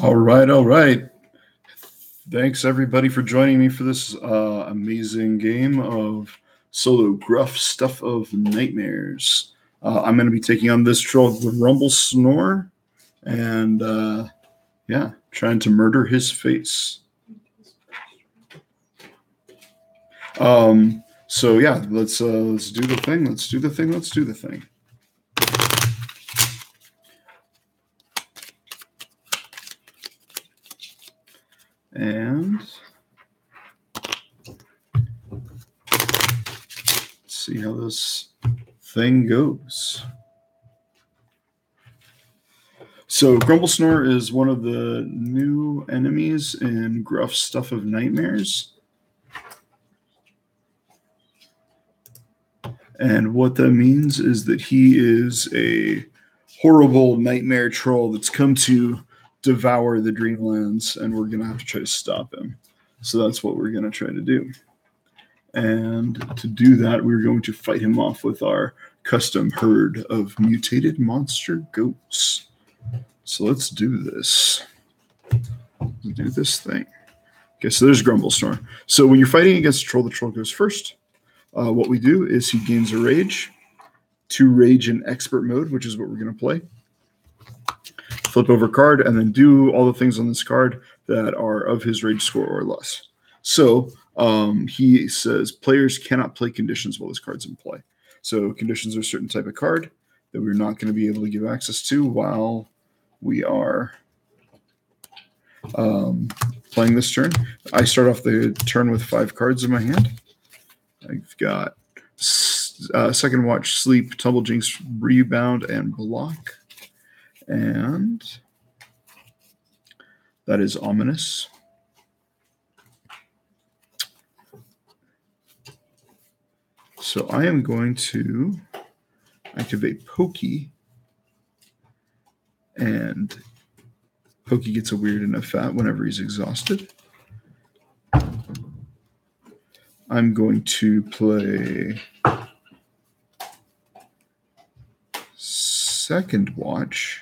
All right, all right. Thanks everybody for joining me for this amazing game of solo Gruff Stuff of Nightmares. I'm going to be taking on this troll, the Grumblesnore, and yeah, trying to murder his face. So yeah, let's do the thing. Let's do the thing. Let's do the thing. And let's see how this thing goes. So Grumblesnore is one of the new enemies in Gruff Stuff of Nightmares. And what that means is that he is a horrible nightmare troll that's come to devour the Dreamlands, and we're going to have to try to stop him. So that's what we're going to try to do. And to do that, we're going to fight him off with our custom herd of mutated monster goats. So let's do this. Let's do this thing. Okay, so there's Grumblesnore. So when you're fighting against a troll, the troll goes first. What we do is he gains a rage, 2 rage in expert mode, which is what we're going to play. Flip over a card, and then do all the things on this card that are of his rage score or less. So he says players cannot play conditions while this card's in play. So conditions are a certain type of card that we're not going to be able to give access to while we are playing this turn. I start off the turn with 5 cards in my hand. I've got Second Watch, Sleep, Tumble Jinx, Rebound, and Block. And that is ominous. So I am going to activate Pokey. And Pokey gets a weird and a fat whenever he's exhausted. I'm going to play Second Watch.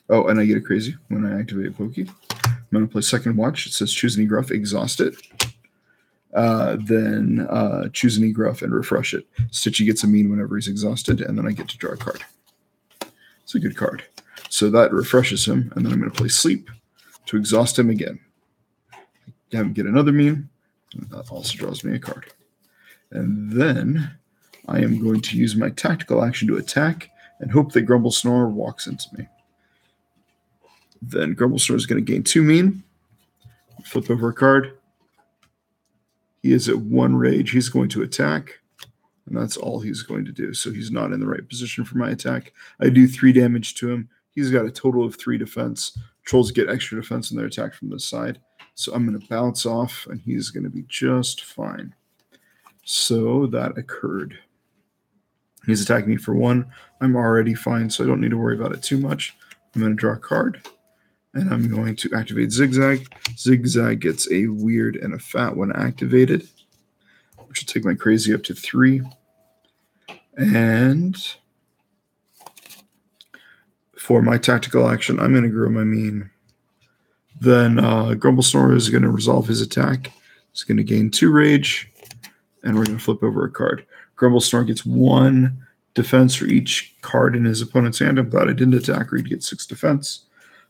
Oh, and I get a crazy when I activate Pokey. I'm going to play Second Watch. It says choose any Gruff, exhaust it. Then choose any Gruff and refresh it. Stitchy gets a mean whenever he's exhausted, and then I get to draw a card. It's a good card. So that refreshes him, and then I'm going to play Sleep to exhaust him again. Have him get another mean. That also draws me a card. And then I am going to use my tactical action to attack and hope that Grumblesnore walks into me. Then Grumblesnore is going to gain 2 mean. Flip over a card. He is at 1 rage. He's going to attack. And that's all he's going to do. So he's not in the right position for my attack. I do 3 damage to him. He's got a total of 3 defense. Trolls get extra defense in their attack from this side. So I'm going to bounce off, and he's going to be just fine. So that occurred. He's attacking me for 1. I'm already fine, so I don't need to worry about it too much. I'm going to draw a card, and I'm going to activate Zigzag. Zigzag gets a weird and a fat when activated, which will take my crazy up to 3. And for my tactical action, I'm going to grow my mean. Then Grumblesnore is going to resolve his attack. He's going to gain 2 rage, and we're going to flip over a card. Grumblesnore gets 1 defense for each card in his opponent's hand. I'm glad I didn't attack, or he'd get 6 defense.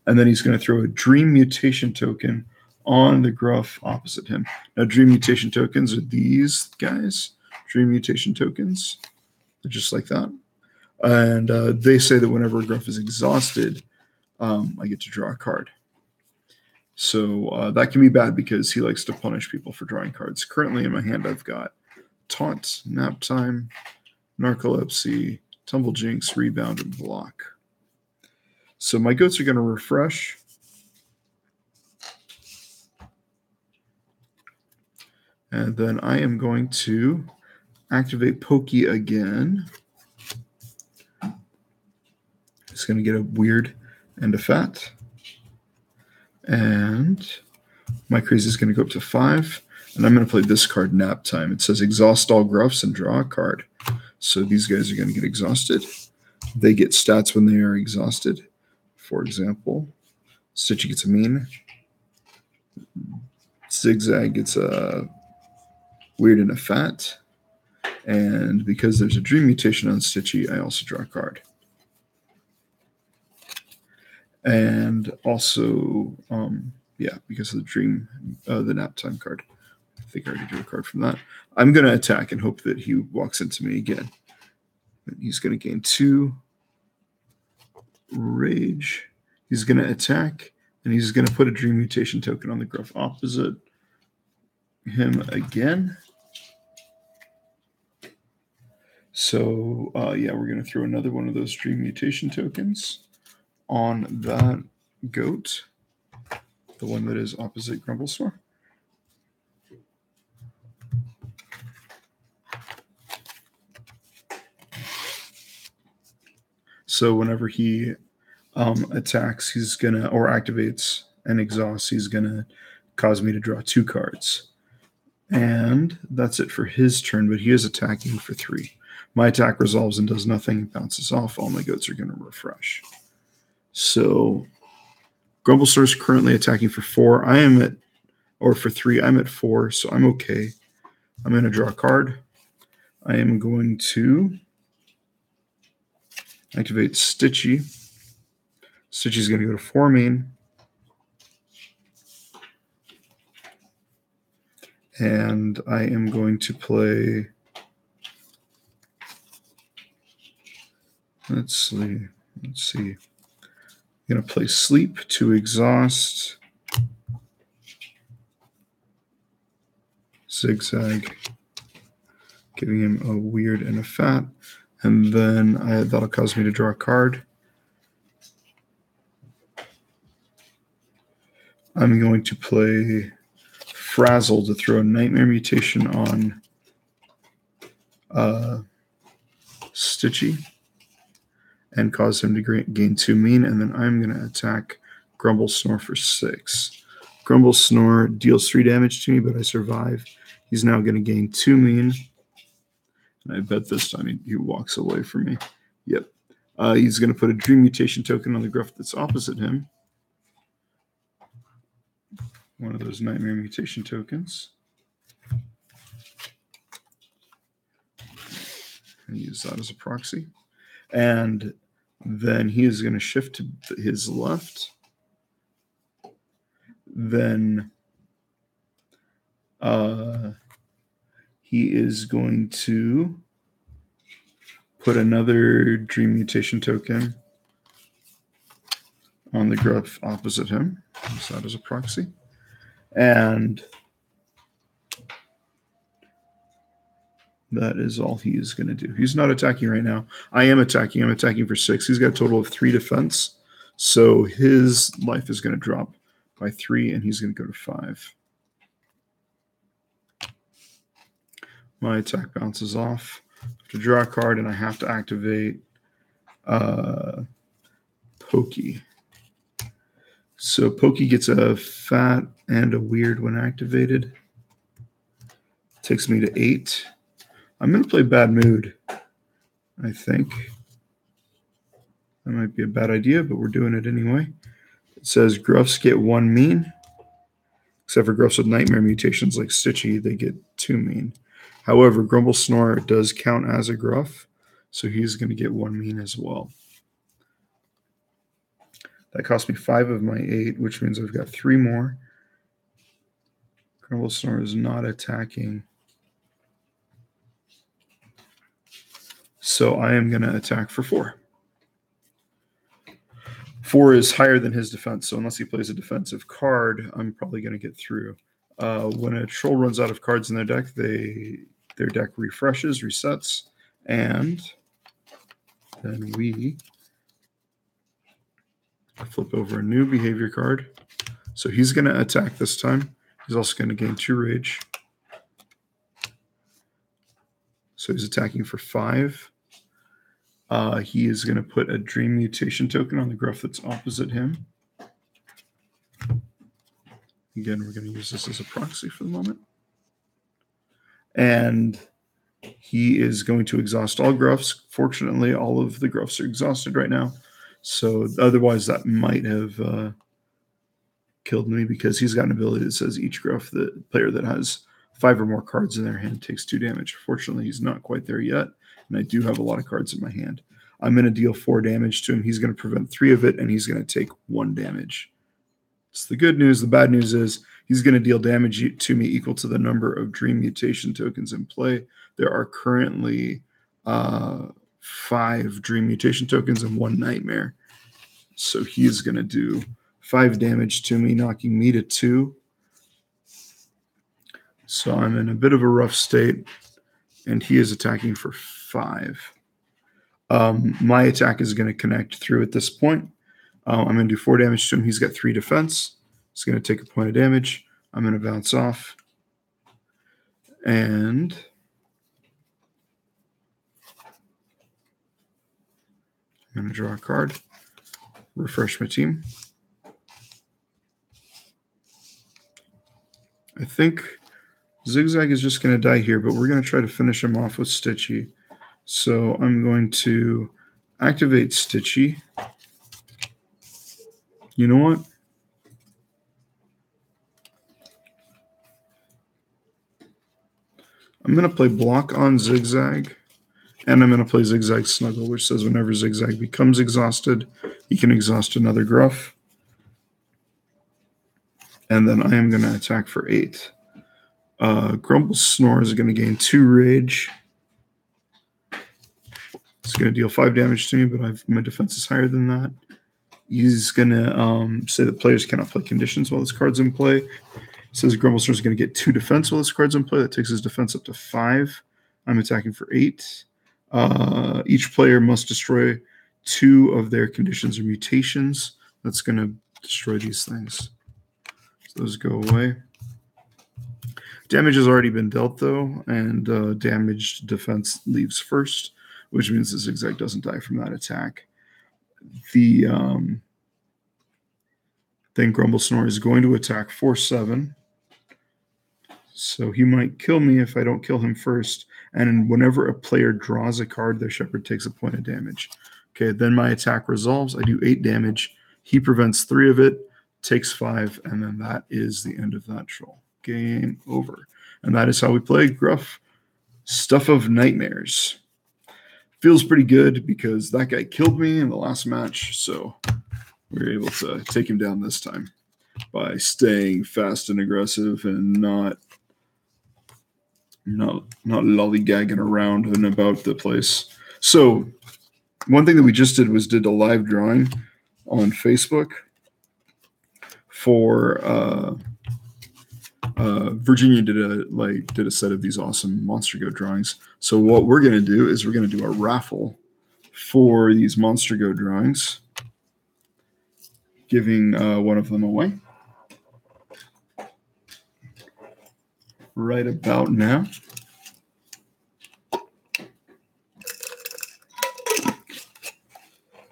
And then he's going to throw a Dream Mutation token on the Gruff opposite him. Now, Dream Mutation tokens are these guys. Dream Mutation tokens. They're just like that. And they say that whenever Gruff is exhausted, I get to draw a card. So that can be bad because he likes to punish people for drawing cards. Currently in my hand, I've got Taunt, Nap Time, Narcolepsy, Tumble Jinx, Rebound, and Block. So my goats are going to refresh. And then I am going to activate Pokey again. It's going to get a weird and a fat. And my crazy is going to go up to 5. And I'm going to play this card, Nap Time. It says exhaust all Gruffs and draw a card. So these guys are going to get exhausted. They get stats when they are exhausted. For example, Stitchy gets a mean. Zigzag gets a weird and a fat. And because there's a dream mutation on Stitchy, I also draw a card. And also, because of the dream, the nap time card. I think I already drew a card from that. I'm going to attack and hope that he walks into me again. And he's going to gain 2 rage. He's going to attack, and he's going to put a dream mutation token on the Gruff opposite him again. So, we're going to throw another one of those dream mutation tokens on that goat, the one that is opposite Grumblesnore. So whenever he attacks, he's gonna, or activates and exhausts, he's gonna cause me to draw 2 cards. And that's it for his turn, but he is attacking for 3. My attack resolves and does nothing, bounces off. All my goats are gonna refresh. So Grumblesnore is currently attacking for 4. For 3, I'm at 4, so I'm okay. I'm gonna draw a card. I am going to activate Stitchy. Stitchy's going to go to 4 main. And I am going to play... Let's see. I'm going to play Sleep to exhaust. Zigzag. Giving him a weird and a fat. And then that'll cause me to draw a card. I'm going to play Frazzle to throw a Nightmare mutation on Stitchy and cause him to gain 2 mean. And then I'm going to attack Grumblesnore for 6. Grumblesnore deals 3 damage to me, but I survive. He's now going to gain 2 mean. And I bet this time he walks away from me. Yep. He's going to put a Dream Mutation token on the Gruff that's opposite him. One of those Nightmare Mutation tokens. And use that as a proxy. And then he is going to shift to his left. Then he is going to put another Dream Mutation token on the Gruff opposite him. Use that as a proxy. And that is all he is going to do. He's not attacking right now. I am attacking. I'm attacking for 6. He's got a total of 3 defense. So his life is going to drop by 3, and he's going to go to 5. My attack bounces off. I have to draw a card, and I have to activate Pokey. So Pokey gets a fat and a weird when activated. Takes me to 8. I'm going to play Bad Mood, I think. That might be a bad idea, but we're doing it anyway. It says Gruffs get 1 mean. Except for Gruffs with Nightmare mutations like Stitchy, they get 2 mean. However, Grumblesnore does count as a Gruff, so he's going to get 1 mean as well. That cost me 5 of my 8, which means I've got 3 more. Grumblesnore is not attacking. So I am going to attack for 4. 4 is higher than his defense, so unless he plays a defensive card, I'm probably going to get through. When a troll runs out of cards in their deck, their deck refreshes, resets, and then we flip over a new behavior card. So he's going to attack this time. He's also going to gain 2 rage. So he's attacking for 5. He is going to put a Dream Mutation token on the Gruff that's opposite him. Again, we're going to use this as a proxy for the moment. And he is going to exhaust all Gruffs. Fortunately, all of the Gruffs are exhausted right now. So otherwise, that might have killed me because he's got an ability that says each Gruff, the player that has 5 or more cards in their hand, takes 2 damage. Fortunately, he's not quite there yet, and I do have a lot of cards in my hand. I'm going to deal 4 damage to him. He's going to prevent 3 of it, and he's going to take 1 damage. It's the good news. The bad news is he's going to deal damage to me equal to the number of Dream Mutation tokens in play. There are currently 5 Dream Mutation tokens and 1 Nightmare. So he's going to do 5 damage to me, knocking me to 2. So I'm in a bit of a rough state, and he is attacking for 5. My attack is going to connect through at this point. I'm going to do 4 damage to him. He's got 3 defense. He's going to take a point of damage. I'm going to bounce off. And I'm going to draw a card. Refresh my team. I think Zigzag is just going to die here, but we're going to try to finish him off with Stitchy. So I'm going to activate Stitchy. You know what? I'm going to play Block on Zigzag, and I'm going to play Zigzag Snuggle, which says whenever Zigzag becomes exhausted, he can exhaust another Gruff. And then I am going to attack for 8. Grumblesnore is going to gain 2 rage. It's going to deal 5 damage to me, but my defense is higher than that. He's going to say that players cannot play conditions while this card's in play. It says Grumblesnore is going to get 2 defense while this card's in play. That takes his defense up to 5. I'm attacking for 8. Each player must destroy 2 of their conditions or mutations. That's going to destroy these things. So those go away. Damage has already been dealt, though, and damaged defense leaves first, which means the Zigzag doesn't die from that attack. Then Grumblesnore is going to attack for 7. So he might kill me if I don't kill him first. And whenever a player draws a card, their Shepherd takes a point of damage. Okay, then my attack resolves. I do 8 damage. He prevents 3 of it, takes 5, and then that is the end of that troll. Game over. And that is how we play Gruff. Stuff of Nightmares. Feels pretty good because that guy killed me in the last match, so we were able to take him down this time by staying fast and aggressive and not lollygagging around and about the place. So one thing that we just did a live drawing on Facebook for Virginia did a set of these awesome Monster Go drawings. So what we're going to do is we're going to do a raffle for these Monster Go drawings, giving one of them away right about now.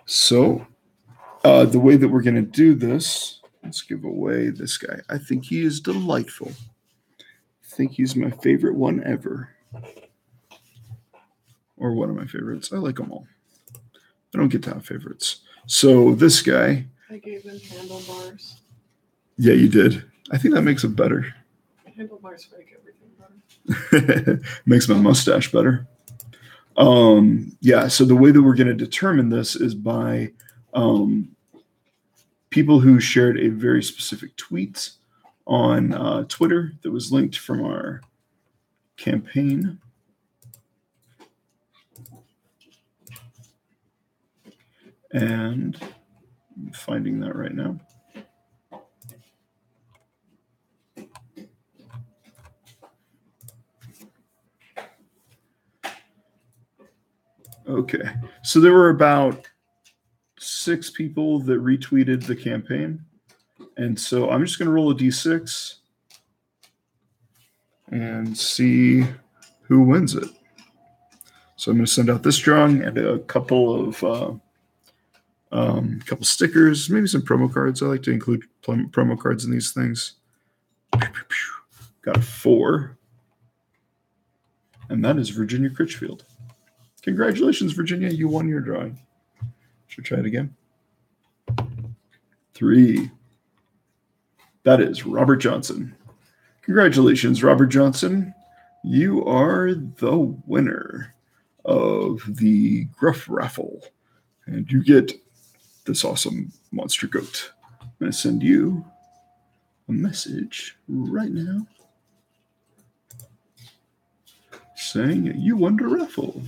So the way that we're going to do this, let's give away this guy. I think he is delightful. I think he's my favorite one ever. Or one of my favorites. I like them all. I don't get to have favorites. So this guy. I gave him handlebars. Yeah, you did. I think that makes it better. Handlebars make everything better. Makes my mustache better. Yeah, so the way that we're going to determine this is by people who shared a very specific tweet on Twitter that was linked from our campaign. And I'm finding that right now. Okay, so there were about 6 people that retweeted the campaign. And so I'm just going to roll a d6 and see who wins it. So I'm going to send out this drawing and a couple of couple stickers, maybe some promo cards. I like to include promo cards in these things. Got a 4. And that is Virginia Critchfield. Congratulations, Virginia. You won your drawing. Should we try it again? 3. That is Robert Johnson. Congratulations, Robert Johnson. You are the winner of the Gruff Raffle. And you get this awesome monster goat. I'm going to send you a message right now saying you won the raffle.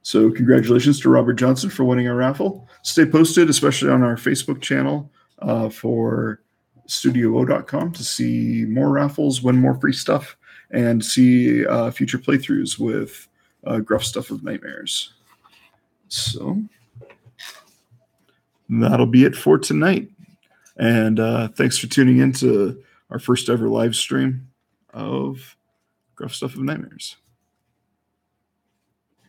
So congratulations to Robert Johnson for winning our raffle. Stay posted, especially on our Facebook channel for studio.com to see more raffles, win more free stuff, and see future playthroughs with Gruff Stuff of Nightmares. So that'll be it for tonight. And thanks for tuning in to our first ever live stream of Gruff Stuff of Nightmares.